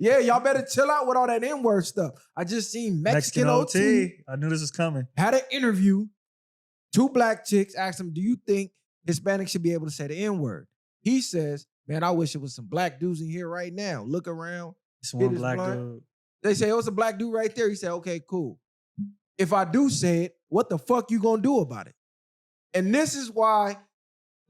Yeah, y'all better chill out with all that N-word stuff. I just seen Mexican OT. I knew this was coming. Had an interview. 2 black chicks asked him, do you think Hispanics should be able to say the N-word? He says, man, I wish it was some black dudes in here right now. Look around. It's one black dude. They say, oh, it's a black dude right there. He said, okay, cool. If I do say it, what the fuck you gonna do about it? And this is why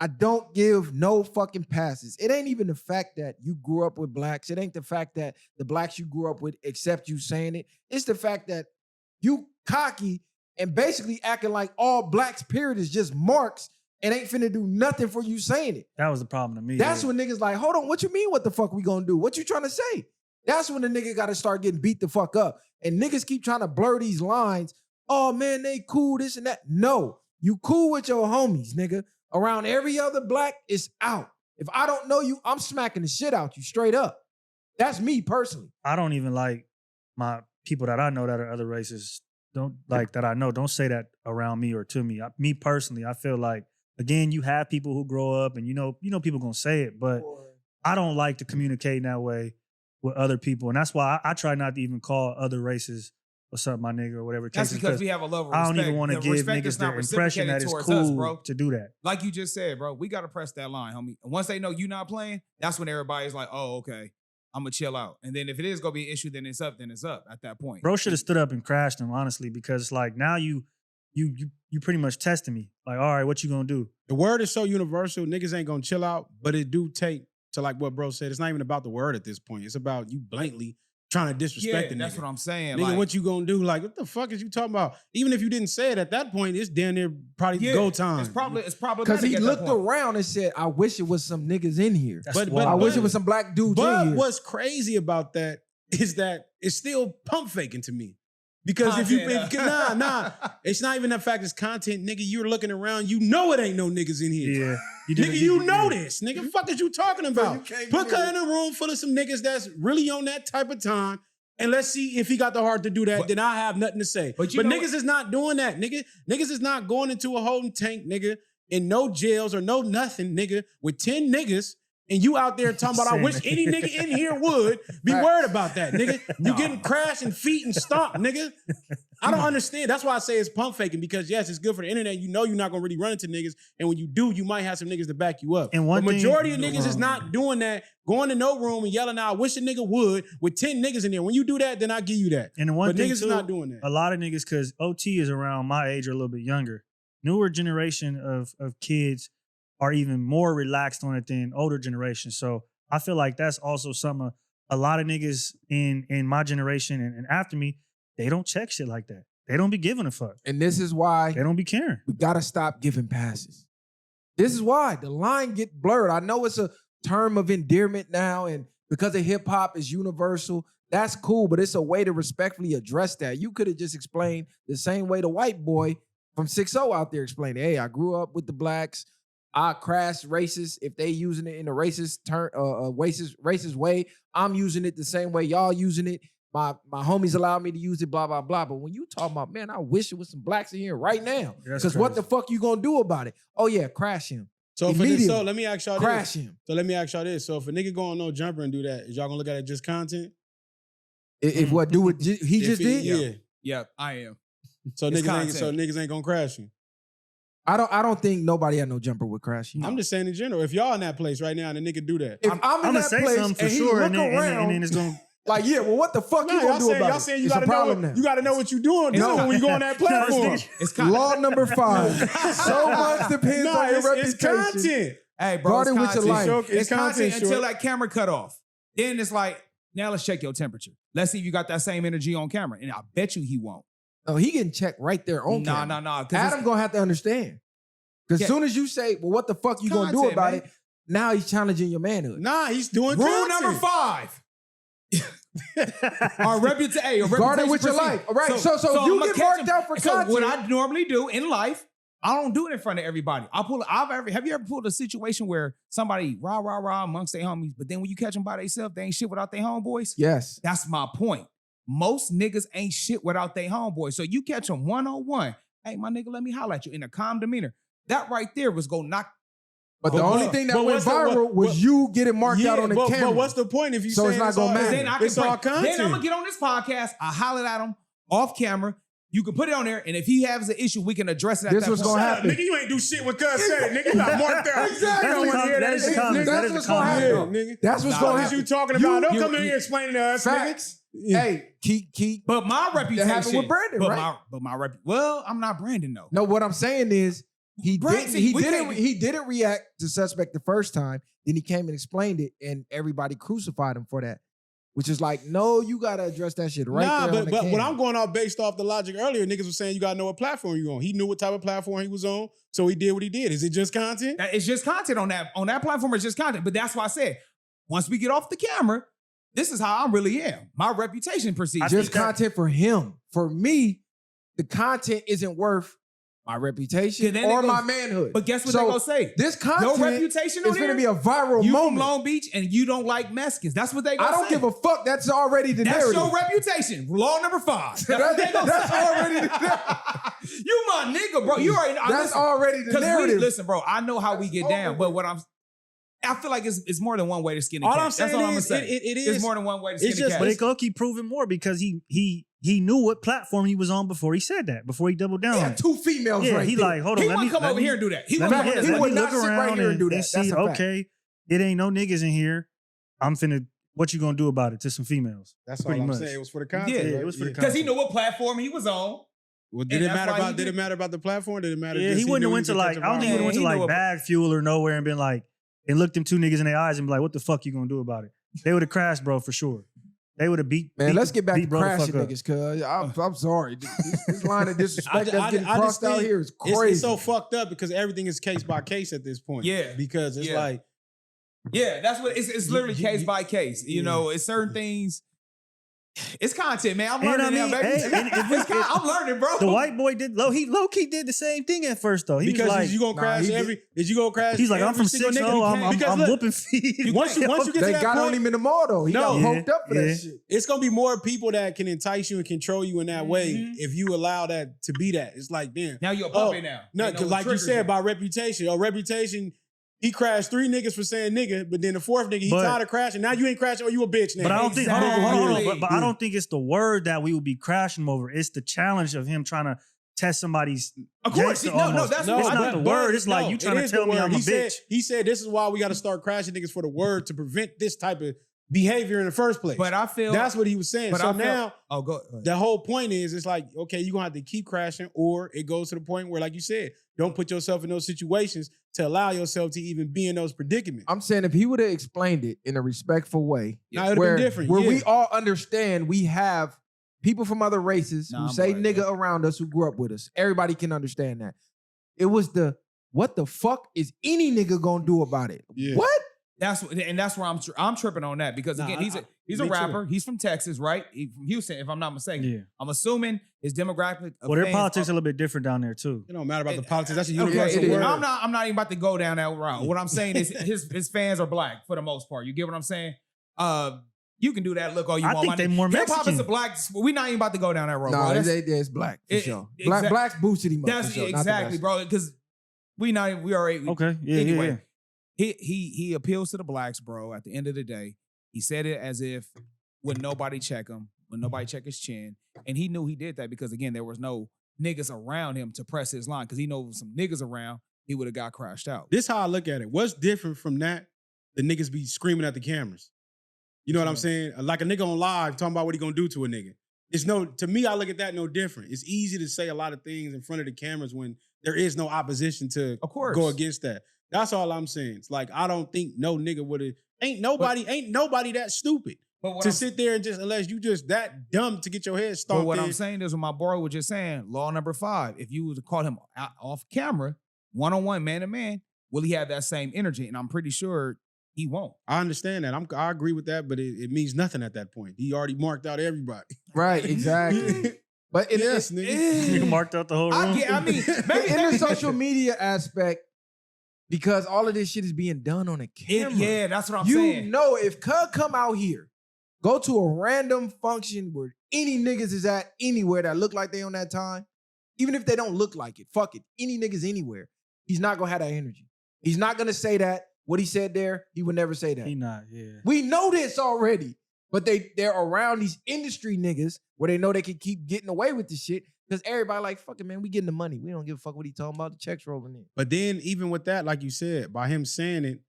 I don't give no fucking passes. It ain't even the fact that you grew up with blacks. It ain't the fact that the blacks you grew up with accept you saying it. It's the fact that you cocky and basically acting like all blacks, period, is just marks and ain't finna do nothing for you saying it. That was the problem to me. That's when niggas like, hold on, what you mean what the fuck we gonna do? What you trying to say? That's when the nigga gotta start getting beat the fuck up. And niggas keep trying to blur these lines. Oh man, they cool, this and that. No, you cool with your homies, nigga. Around every other black, it's out. If I don't know you, I'm smacking the shit out you straight up. That's me personally. I don't even like my people that I know that are other races. Don't like that I know. Don't say that around me or to me. Me personally, I feel like, again, you have people who grow up and you know people gonna say it, but I don't like to communicate in that way with other people. And that's why I try not to even call other races what's up, my nigga, or whatever. That's because we have a level of respect. I don't even want to give niggas the impression that it's cool to do that. Like you just said, bro, we got to press that line, homie. And once they know you not playing, that's when everybody's like, oh, okay, I'm going to chill out. And then if it is going to be an issue, then it's up at that point. Bro should have stood up and crashed him, honestly, because it's like now you pretty much testing me. Like, all right, what you going to do? The word is so universal, niggas ain't going to chill out, but it do take to like what bro said. It's not even about the word at this point. It's about you blatantly trying to disrespect the nigga. That's what I'm saying. Nigga, like, what you gonna do? Like, what the fuck is you talking about? Even if you didn't say it at that point, it's damn near probably go time. It's probably because he looked around and said, I wish it was some niggas in here. But I wish it was some black dudes in here. But what's crazy about that is that it's still pump faking to me. Because if it's not even the fact it's content, nigga. You're looking around, you know it ain't no niggas in here. Yeah, nigga, you know this, nigga. Fuck is you talking about? Put her in a room full of some niggas that's really on that type of time, and let's see if he got the heart to do that. Then I have nothing to say. But niggas is not doing that, nigga. Niggas is not going into a holding tank, nigga, in no jails or no nothing, nigga, with 10 niggas. And you out there talking about, I wish any nigga in here would be worried about that, nigga. You getting crashed and feet and stomped, nigga. I don't understand. That's why I say it's pump faking, because yes, it's good for the internet. You know you're not gonna really run into niggas. And when you do, you might have some niggas to back you up. And the majority of niggas is not doing that, going to no room and yelling out, I wish a nigga would, with 10 niggas in there. When you do that, then I give you that. And the one but thing niggas too, is not doing that. A lot of niggas, because OT is around my age or a little bit younger. Newer generation of kids are even more relaxed on it than older generations. So I feel like that's also something a lot of niggas in my generation and after me, they don't check shit like that. They don't be giving a fuck. And this is why they don't be caring. We gotta stop giving passes. This is why the line get blurred. I know it's a term of endearment now, and because of hip hop is universal, that's cool, but it's a way to respectfully address that. You could have just explained the same way the white boy from 6-0 out there explained, hey, I grew up with the blacks. I crash racist if they using it in a racist racist way. I'm using it the same way y'all using it. My homies allow me to use it, blah, blah, blah. But when you talk about, man, I wish it was some blacks in here right now. Because what the fuck you gonna do about it? Oh yeah, crash him. So let me ask y'all crash him. So let me ask y'all this. So if a nigga go on No Jumper and do that, is y'all gonna look at it just content? If what do what he just did? Yeah, I am. So niggas ain't gonna crash him. I don't think nobody had No Jumper with crash. I'm just saying in general. If y'all in that place right now and a nigga do that, if I'm in that place and he look around, and then it's gonna like, yeah, well, what the fuck you gonna do about it? Y'all saying you gotta know. You gotta know what you doing when you go on that platform. It's law number 5. So much depends on your reputation. It's content. Hey, bro, it's content. With your life. It's content until that camera cut off. Then it's like, now let's check your temperature. Let's see if you got that same energy on camera. And I bet you he won't. Oh, he getting checked right there on camera. Nah. Adam gonna have to understand. Because as soon as you say, well, what the fuck you gonna do about it? Now he's challenging your manhood. Nah, he's doing rule number 5. Our reputation. Guard it with your life. All right. So you get marked out for content. So what I normally do in life, I don't do it in front of everybody. Have you ever pulled a situation where somebody rah amongst their homies, but then when you catch them by themselves, they ain't shit without their homeboys? Yes. That's my point. Most niggas ain't shit without their homeboys. So you catch them 1-on-1. Hey, my nigga, let me holler at you in a calm demeanor. That right there was gonna knock But the only thing that went viral was you getting marked out on the camera. But what's the point if you so say it's not gonna matter? Then it's all content. Then I'm gonna get on this podcast. I holler at him off camera. You can put it on there, and if he has an issue, we can address it. This was gonna happen. Nigga, you ain't do shit with Cuz said. Nigga, you got marked out. Exactly. I don't want to hear that shit. That's what's gonna happen. Nigga. That's what's gonna happen. What you talking about? Don't come in here explaining to us, facts. nigga. Hey, keep. But my reputation. That happened with Brandon, right? But my well, I'm not Brandon though. No, what I'm saying is he Brandon, didn't react to suspect the first time. Then he came and explained it, and everybody crucified him for that. Which is like, no, you gotta address that shit right there. But when I'm going off based off the logic earlier, niggas was saying you gotta know what platform you on. He knew what type of platform he was on, so he did what he did. Is it just content? It's just content on that platform. It's just content. But that's why I said, once we get off the camera, this is how I really am. My reputation precedes. Just content for him. For me, the content isn't worth my reputation or my manhood. But guess what they're gonna say? This content your reputation is going to be a viral you moment. From Long Beach and you don't like Mexicans. That's what they gonna say. I don't give a fuck. That's already the narrative. That's your reputation. Law number 5. That's what they gonna that's say. already the narrative. You my nigga, bro. You already. That's already the narrative. Listen, bro. I know how we get down, but I feel like it's more than one way to skin a cat. I'm saying that's all I'm gonna say. It is. It's more than one way to skin a cat. But it could keep proving more because he knew what platform he was on before he said that, before he doubled down. He had 2 females right he there. like, hold on, He let wouldn't me come over here and do that. He would not sit right here and do that. See, That's a fact. okay, it ain't no niggas in here. I'm finna, what you gonna do about it to some females? That's pretty all I'm much. saying. It was for the content. Yeah, right? it was for the because he knew what platform he was on. Well, did it matter about the platform? Did it matter? Yeah, he wouldn't have went to like, I don't think he wouldn't have went to like Bag Fuel or nowhere and been like, and looked them 2 niggas in their eyes and be like, what the fuck you gonna do about it? They would have crashed, bro, for sure. They would have beat. Man, let's get back to bro crashing niggas, cuz I'm sorry. This line of disrespect that's getting crossed out here is crazy. It's so fucked up because everything is case by case at this point. Yeah. Because it's like. Yeah, that's what it's literally case by case. You know, it's certain things. It's content, man. I'm learning now, baby. I'm learning, bro. The white boy did low key did the same thing at first though. He because was like, did you gonna crash Did you go crash? He's like, I'm from 6 I'm whooping feet. Once you get to that got point, on him in the mall though. He got poked up for that shit. It's gonna be more people that can entice you and control you in that way if you allow that to be that. It's like, damn. Now you're a puppet now. No, because like you said about reputation. Your reputation. He crashed 3 niggas for saying nigga, but then the 4th nigga, he tired of crashing. Now you ain't crashing or you a bitch now. But I don't think, hold on. But I don't think it's the word that we would be crashing him over. It's the challenge of him trying to test somebody's. Of course, it's not the word. It's like you trying to tell me I'm a bitch. He said this is why we got to start crashing niggas for the word to prevent this type of behavior in the first place. But I feel that's what he was saying. So now, the whole point is, it's like, okay, you're gonna have to keep crashing, or it goes to the point where, like you said, don't put yourself in those situations to allow yourself to even be in those predicaments. I'm saying if he would have explained it in a respectful way, now it would have been different. Where we all understand we have people from other races who say nigga around us who grew up with us. Everybody can understand that. It was what the fuck is any nigga gonna do about it? Yeah. What? That's where I'm tripping on that because again he's a rapper. He's from Texas, right? He's from Houston, if I'm not mistaken. Yeah. I'm assuming his demographic. Well, their politics are a little bit different down there too. It don't matter about the politics. That's a universal word. I'm not even about to go down that route. What I'm saying is his fans are black for the most part. You get what I'm saying? You can do that look all you want. I think they're more Mexican. Hip hop is a black. We're not even about to go down that road. No, bro. it's black for sure. Blacks boosted him up. That's for sure, exactly, bro. Because we already okay. Yeah, anyway. yeah. He appeals to the blacks, bro. At the end of the day, he said it as if would nobody check him, would nobody check his chin, and he knew he did that because again there was no niggas around him to press his line because he knows some niggas around he would have got crashed out. This how I look at it. What's different from that? The niggas be screaming at the cameras. You know what I'm saying? Like a nigga on live talking about what he gonna do to a nigga. To me, I look at that no different. It's easy to say a lot of things in front of the cameras when there is no opposition to go against that. That's all I'm saying. It's like, I don't think no nigga would have, ain't nobody that stupid to sit there and just, unless you just that dumb to get your head stomped. But what I'm saying is what my boy was just saying, law number 5, if you was to call him off camera, one-on-one, man-to-man, will he have that same energy? And I'm pretty sure he won't. I understand that. I agree with that, but it means nothing at that point. He already marked out everybody. Right, exactly. But nigga marked out the whole room. I mean, maybe in the social media aspect, because all of this shit is being done on a camera. Yeah, that's what I'm saying. You know, if Cub come out here, go to a random function where any niggas is at anywhere that look like they on that time, even if they don't look like it, fuck it. Any niggas anywhere, he's not gonna have that energy. He's not gonna say that. What he said there, he would never say that. He not, yeah. We know this already. But they're around these industry niggas where they know they can keep getting away with this shit because everybody like, fuck it, man, we getting the money. We don't give a fuck what he talking about. The checks rolling in. But then even with that, like you said, by him saying it,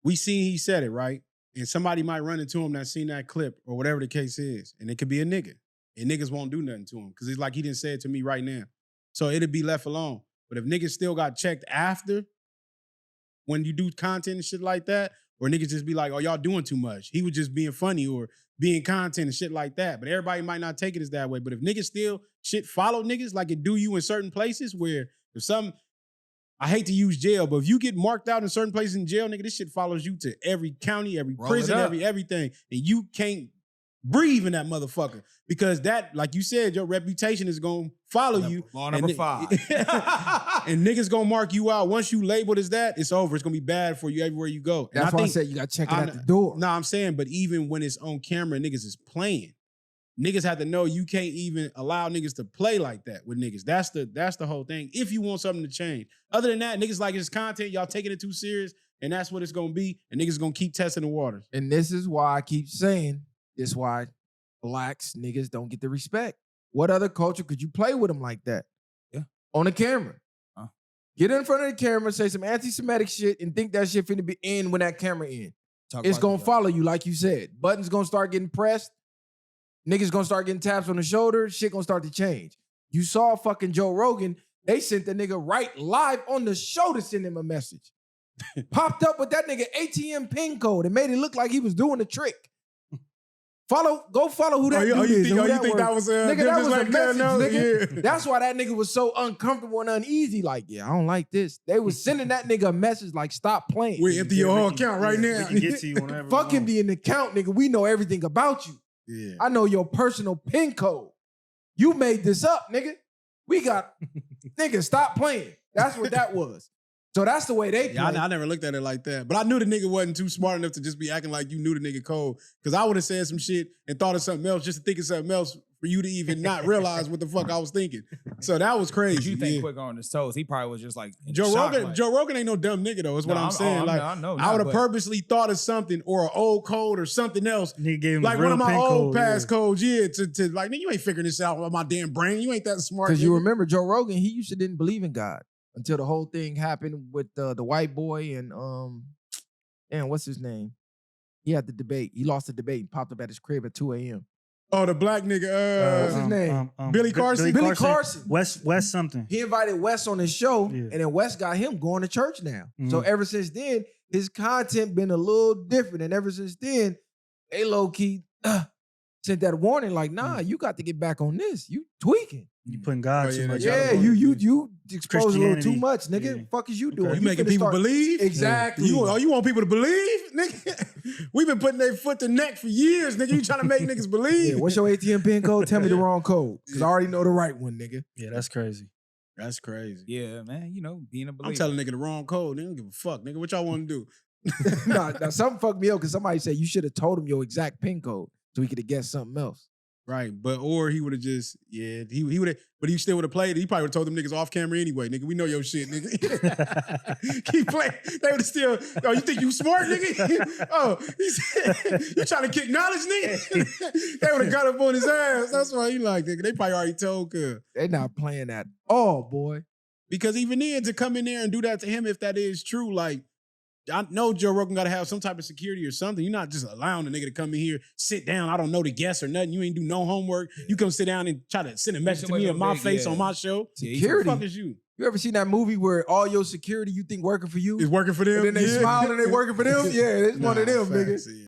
we seen he said it, right? And somebody might run into him that seen that clip or whatever the case is. And it could be a nigga. And niggas won't do nothing to him because it's like he didn't say it to me right now. So it'll be left alone. But if niggas still got checked after, when you do content and shit like that, or niggas just be like, oh, y'all doing too much. He was just being funny or being content and shit like that. But everybody might not take it as that way. But if niggas still shit follow niggas like it do you in certain places where if some, I hate to use jail, but if you get marked out in certain places in jail, nigga, this shit follows you to every county, every prison, everything. And you can't breathe in that motherfucker. Because that, like you said, your reputation is going to follow you. Law number 5. And niggas going to mark you out. Once you labeled as that, it's over. It's going to be bad for you everywhere you go. That's why I said you got to check it at the door. No, I'm saying, but even when it's on camera, niggas is playing. Niggas have to know you can't even allow niggas to play like that with niggas. That's the whole thing. If you want something to change. Other than that, niggas like it's content. Y'all taking it too serious. And that's what it's going to be. And niggas going to keep testing the waters. And this is why I keep saying, this is why blacks niggas don't get the respect. What other culture could you play with them like that? Yeah. On the camera. Get in front of the camera, say some anti-Semitic shit, and think that shit finna be in when that camera in. It's gonna follow you, like you said. Buttons gonna start getting pressed. Niggas gonna start getting taps on the shoulder. Shit gonna start to change. You saw fucking Joe Rogan. They sent the nigga right live on the show to send him a message. Popped up with that nigga ATM pin code and made it look like he was doing the trick. Go follow who that dude is. You think that was nigga, that was like a message, nigga. Yeah. That's why that nigga was so uncomfortable and uneasy. Like, yeah, I don't like this. They was sending that nigga a message like, stop playing. We empty your whole account right now. We can get to you whenever. Fuck him being an account, nigga. We know everything about you. Yeah. I know your personal pin code. You made this up, nigga. We got, nigga, stop playing. That's what that was. So that's the way they play. Yeah, I never looked at it like that. But I knew the nigga wasn't too smart enough to just be acting like you knew the nigga code. Because I would have said some shit and thought of something else just to think of something else for you to even not realize what the fuck I was thinking. So that was crazy. You think quick on his toes. He probably was just like Joe shock, Rogan. like, Joe Rogan ain't no dumb nigga though. Is what I'm saying. I know. I would have purposely thought of something or an old code or something else. Nigga gave him like one of my old pass codes, yeah. To like, nigga, you ain't figuring this out with my damn brain. You ain't that smart. Because you remember Joe Rogan, he used to didn't believe in God until the whole thing happened with the white boy and what's his name? He had the debate. He lost the debate and popped up at his crib at 2 a.m. Oh, the black nigga. What's his name? Billy Carson. Billy Carson. West something. He invited Wes on his show, and then Wes got him going to church now. So ever since then, his content been a little different. And ever since then, they low-key sent that warning like, nah, you got to get back on this. You tweaking. You putting God too much. Yeah, you exposed a little too much, nigga. Yeah. Fuck is you doing? You making people believe? Exactly. You want people to believe, nigga? We've been putting their foot to neck for years, nigga. You trying to make niggas believe? Yeah, what's your ATM pin code? Tell me the wrong code, because I already know the right one, nigga. Yeah, that's crazy. That's crazy. Yeah, man. You know, being a believer. I'm telling nigga the wrong code. They don't give a fuck, nigga. What y'all want to do? Now something fucked me up because somebody said you should have told him your exact pin code so he could have guessed something else. Right, or he would have just, he would have, but he still would have played it. He probably would have told them niggas off camera anyway, nigga. We know your shit, nigga. Keep playing. They would have still, oh, you think you smart, nigga? Oh, he said, you trying to kick knowledge, nigga? They would have got up on his ass. That's why he like, nigga. They probably already told, cuz. They not playing at all, boy. Because even then, to come in there and do that to him, if that is true, like, I know Joe Rogan got to have some type of security or something. You're not just allowing the nigga to come in here, sit down. I don't know the guess or nothing. You ain't do no homework. You come sit down and try to send a message to me in my face on my show. Security. Who the fuck is you? You ever seen that movie where all your security you think working for you is working for them? And then they smile and they working for them? Yeah, it's one of them, nigga.